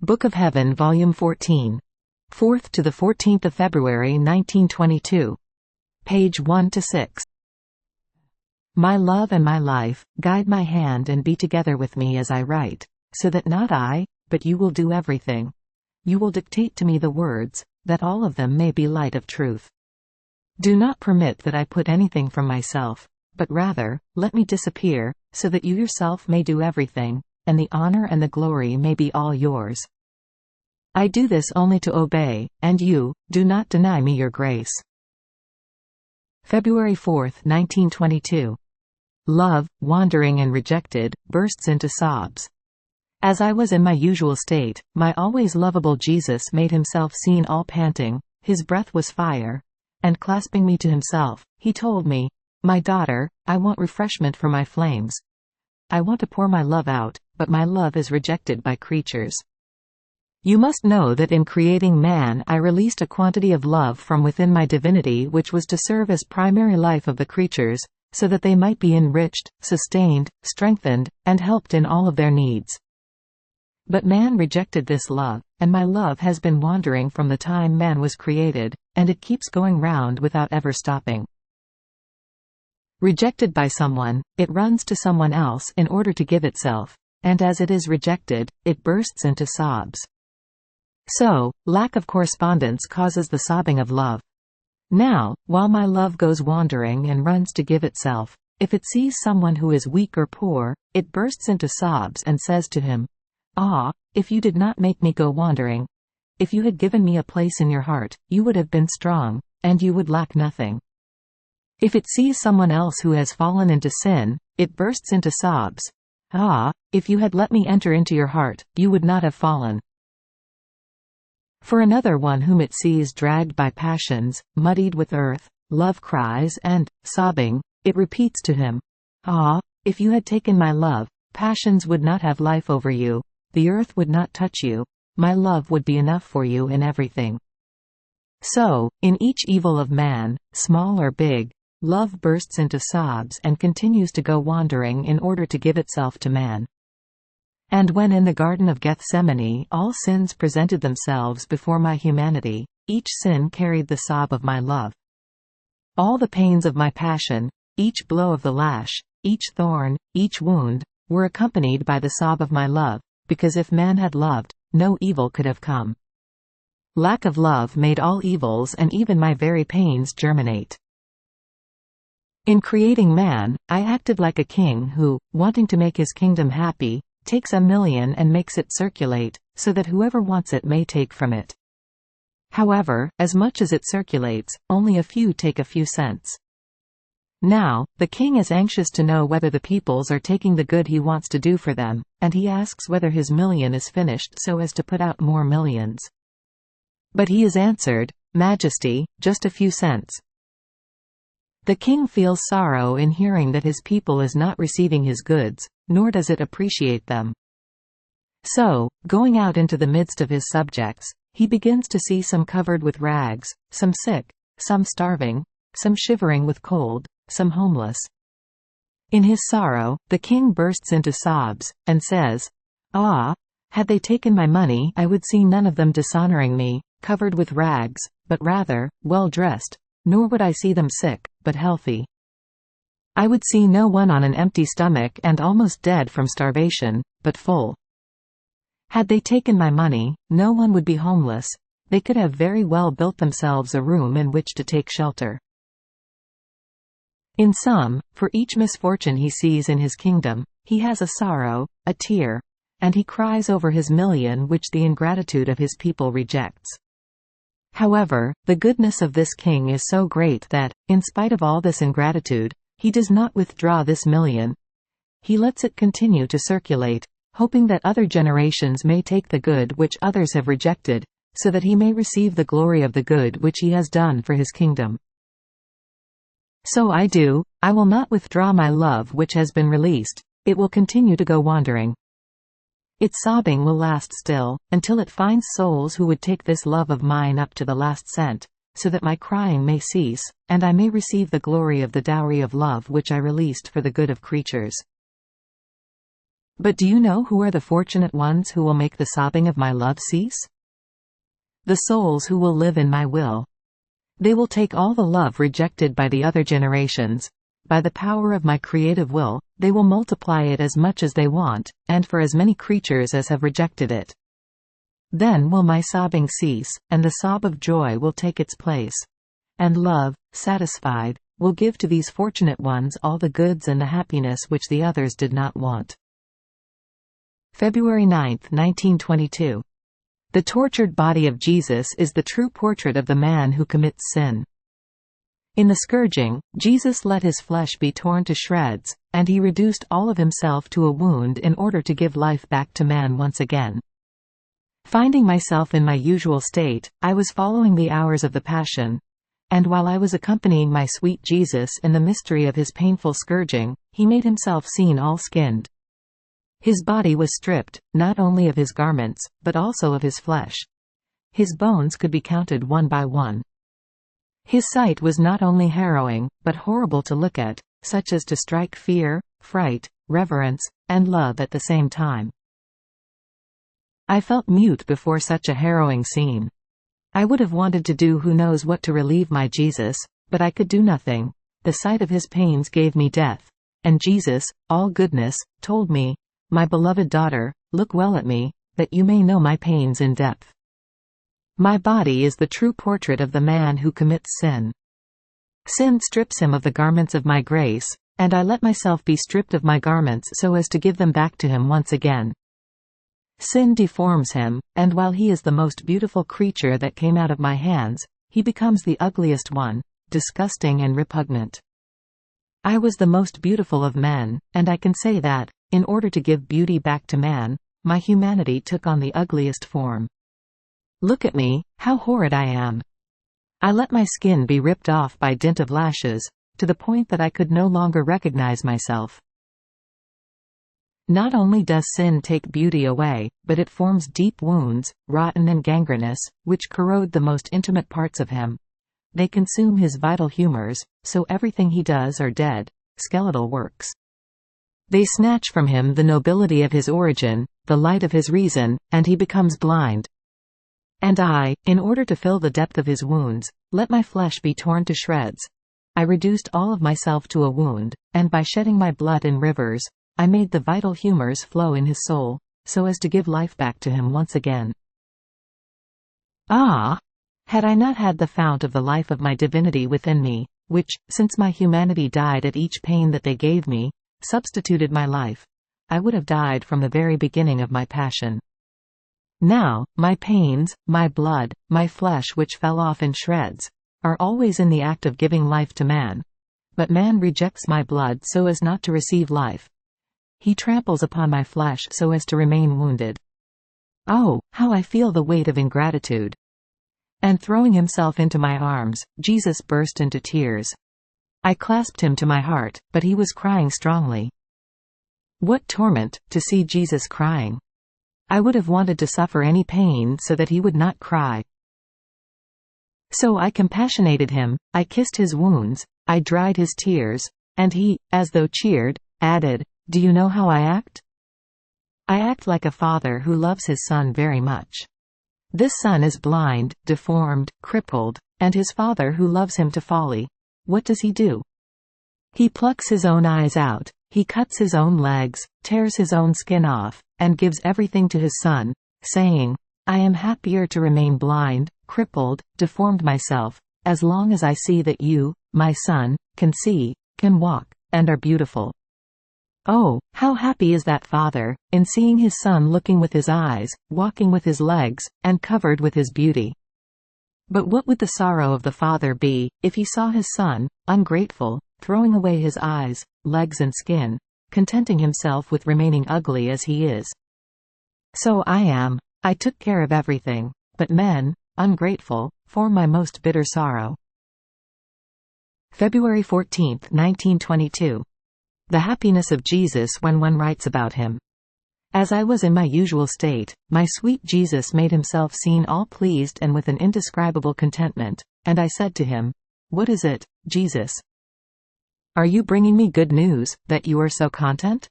Book of Heaven, Volume 14. 4th to the 14th of February 1922. Page 1–6. My love and my life, guide my hand and be together with me as I write, so that not I, but you will do everything. You will dictate to me the words, that all of them may be light of truth. Do not permit that I put anything from myself, but rather, let me disappear, so that you yourself may do everything, and the honor and the glory may be all yours. I do this only to obey, and you, do not deny me your grace. February 4, 1922. Love, wandering and rejected, bursts into sobs. As I was in my usual state, my always lovable Jesus made himself seen all panting, his breath was fire, and clasping me to himself, he told me, "My daughter, I want refreshment for my flames. I want to pour my love out, but my love is rejected by creatures. You must know that in creating man I released a quantity of love from within my divinity which was to serve as primary life of the creatures, so that they might be enriched, sustained, strengthened, and helped in all of their needs. But man rejected this love, and my love has been wandering from the time man was created, and it keeps going round without ever stopping. Rejected by someone, it runs to someone else in order to give itself, and as it is rejected, it bursts into sobs. So, lack of correspondence causes the sobbing of love. Now, while my love goes wandering and runs to give itself, if it sees someone who is weak or poor, it bursts into sobs and says to him, "Ah, if you did not make me go wandering. If you had given me a place in your heart, you would have been strong, and you would lack nothing." If it sees someone else who has fallen into sin, it bursts into sobs. "Ah, if you had let me enter into your heart, you would not have fallen." For another one whom it sees dragged by passions, muddied with earth, love cries and, sobbing, it repeats to him, "Ah, if you had taken my love, passions would not have life over you, the earth would not touch you, my love would be enough for you in everything." So, in each evil of man, small or big, love bursts into sobs and continues to go wandering in order to give itself to man. And when in the Garden of Gethsemane all sins presented themselves before my humanity, each sin carried the sob of my love. All the pains of my passion, each blow of the lash, each thorn, each wound, were accompanied by the sob of my love, because if man had loved, no evil could have come. Lack of love made all evils and even my very pains germinate. In creating man, I acted like a king who, wanting to make his kingdom happy, takes 1,000,000 and makes it circulate, so that whoever wants it may take from it. However, as much as it circulates, only a few take a few cents. Now, the king is anxious to know whether the peoples are taking the good he wants to do for them, and he asks whether his 1,000,000 is finished so as to put out more millions. But he is answered, "Majesty, just a few cents." The king feels sorrow in hearing that his people is not receiving his goods, nor does it appreciate them. So, going out into the midst of his subjects, he begins to see some covered with rags, some sick, some starving, some shivering with cold, some homeless. In his sorrow, the king bursts into sobs, and says, "Ah, had they taken my money I would see none of them dishonoring me, covered with rags, but rather, well dressed, nor would I see them sick, but healthy. I would see no one on an empty stomach and almost dead from starvation, but full. Had they taken my money, no one would be homeless, they could have very well built themselves a room in which to take shelter." In sum, for each misfortune he sees in his kingdom, he has a sorrow, a tear, and he cries over his 1,000,000 which the ingratitude of his people rejects. However, the goodness of this king is so great that, in spite of all this ingratitude, he does not withdraw this 1,000,000. He lets it continue to circulate, hoping that other generations may take the good which others have rejected, so that he may receive the glory of the good which he has done for his kingdom. So I do, I will not withdraw my love which has been released, it will continue to go wandering. Its sobbing will last still, until it finds souls who would take this love of mine up to the last cent, so that my crying may cease, and I may receive the glory of the dowry of love which I released for the good of creatures. But do you know who are the fortunate ones who will make the sobbing of my love cease? The souls who will live in my will. They will take all the love rejected by the other generations. By the power of my creative will, they will multiply it as much as they want, and for as many creatures as have rejected it. Then will my sobbing cease, and the sob of joy will take its place. And love, satisfied, will give to these fortunate ones all the goods and the happiness which the others did not want. February 9, 1922. The tortured body of Jesus is the true portrait of the man who commits sin. In the scourging, Jesus let his flesh be torn to shreds, and he reduced all of himself to a wound in order to give life back to man once again. Finding myself in my usual state, I was following the hours of the Passion, and while I was accompanying my sweet Jesus in the mystery of his painful scourging, he made himself seen all skinned. His body was stripped, not only of his garments, but also of his flesh. His bones could be counted one by one. His sight was not only harrowing, but horrible to look at, such as to strike fear, fright, reverence, and love at the same time. I felt mute before such a harrowing scene. I would have wanted to do who knows what to relieve my Jesus, but I could do nothing. The sight of his pains gave me death. And Jesus, all goodness, told me, "My beloved daughter, look well at me, that you may know my pains in depth." My body is the true portrait of the man who commits sin. Sin strips him of the garments of my grace, and I let myself be stripped of my garments so as to give them back to him once again. Sin deforms him, and while he is the most beautiful creature that came out of my hands, he becomes the ugliest one, disgusting and repugnant. I was the most beautiful of men, and I can say that, in order to give beauty back to man, my humanity took on the ugliest form. Look at me, how horrid I am. I let my skin be ripped off by dint of lashes, to the point that I could no longer recognize myself. Not only does sin take beauty away, but it forms deep wounds, rotten and gangrenous, which corrode the most intimate parts of him. They consume his vital humors, so everything he does are dead, skeletal works. They snatch from him the nobility of his origin, the light of his reason, and he becomes blind. And I, in order to fill the depth of his wounds, let my flesh be torn to shreds. I reduced all of myself to a wound, and by shedding my blood in rivers, I made the vital humors flow in his soul, so as to give life back to him once again. Ah! Had I not had the fount of the life of my divinity within me, which, since my humanity died at each pain that they gave me, substituted my life, I would have died from the very beginning of my passion. Now, my pains, my blood, my flesh which fell off in shreds, are always in the act of giving life to man. But man rejects my blood so as not to receive life. He tramples upon my flesh so as to remain wounded. Oh, how I feel the weight of ingratitude! And throwing himself into my arms, Jesus burst into tears. I clasped him to my heart, but he was crying strongly. What torment, to see Jesus crying! I would have wanted to suffer any pain so that he would not cry. So I compassionated him, I kissed his wounds, I dried his tears, and he, as though cheered, added, "Do you know how I act? I act like a father who loves his son very much. This son is blind, deformed, crippled, and his father who loves him to folly, what does he do? He plucks his own eyes out, he cuts his own legs, tears his own skin off, and gives everything to his son, saying, 'I am happier to remain blind, crippled, deformed myself, as long as I see that you, my son, can see, can walk, and are beautiful.' Oh, how happy is that father, in seeing his son looking with his eyes, walking with his legs, and covered with his beauty. But what would the sorrow of the father be, if he saw his son, ungrateful, throwing away his eyes, legs and skin, contenting himself with remaining ugly as he is? So I am. I took care of everything, but men, ungrateful, form my most bitter sorrow. February 14, 1922. The happiness of Jesus when one writes about him. As I was in my usual state, my sweet Jesus made himself seen all pleased and with an indescribable contentment, and I said to him, "What is it, Jesus? Are you bringing me good news, that you are so content?"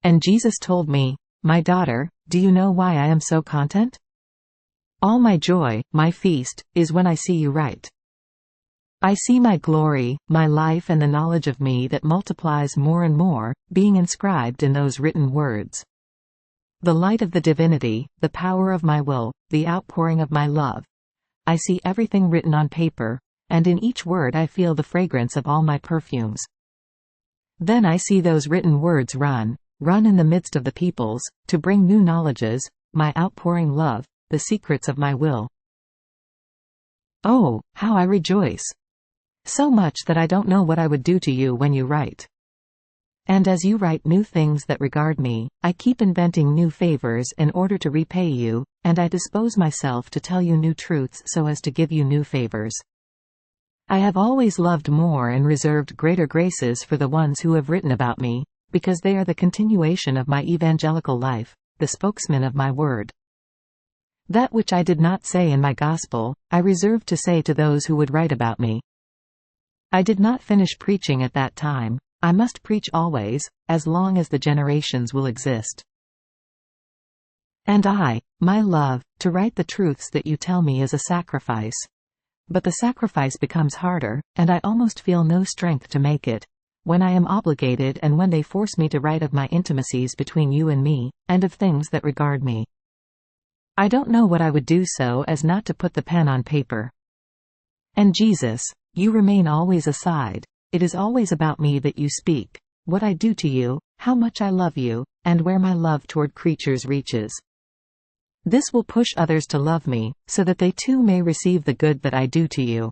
And Jesus told me, "My daughter, do you know why I am so content? All my joy, my feast, is when I see you write. I see my glory, my life and the knowledge of me that multiplies more and more, being inscribed in those written words. The light of the divinity, the power of my will, the outpouring of my love. I see everything written on paper, and in each word I feel the fragrance of all my perfumes. Then I see those written words run in the midst of the peoples, to bring new knowledges, my outpouring love, the secrets of my will. Oh, how I rejoice! So much that I don't know what I would do to you when you write. And as you write new things that regard me, I keep inventing new favors in order to repay you, and I dispose myself to tell you new truths so as to give you new favors. I have always loved more and reserved greater graces for the ones who have written about me, because they are the continuation of my evangelical life, the spokesman of my word. That which I did not say in my gospel, I reserved to say to those who would write about me. I did not finish preaching at that time. I must preach always, as long as the generations will exist. And I, my love, to write the truths that you tell me is a sacrifice. But the sacrifice becomes harder, and I almost feel no strength to make it, when I am obligated and when they force me to write of my intimacies between you and me, and of things that regard me. I don't know what I would do so as not to put the pen on paper. And Jesus, you remain always aside. It is always about me that you speak, what I do to you, how much I love you, and where my love toward creatures reaches. This will push others to love me, so that they too may receive the good that I do to you.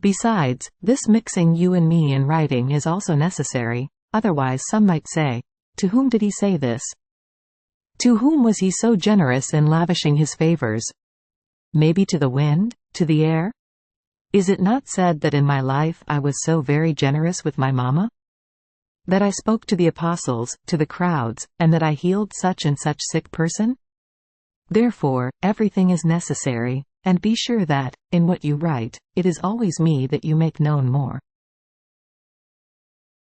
Besides, this mixing you and me in writing is also necessary, otherwise some might say, to whom did he say this? To whom was he so generous in lavishing his favors? Maybe to the wind, to the air? Is it not said that in my life I was so very generous with my mama? That I spoke to the apostles, to the crowds, and that I healed such and such sick person? Therefore, everything is necessary, and be sure that, in what you write, it is always me that you make known more.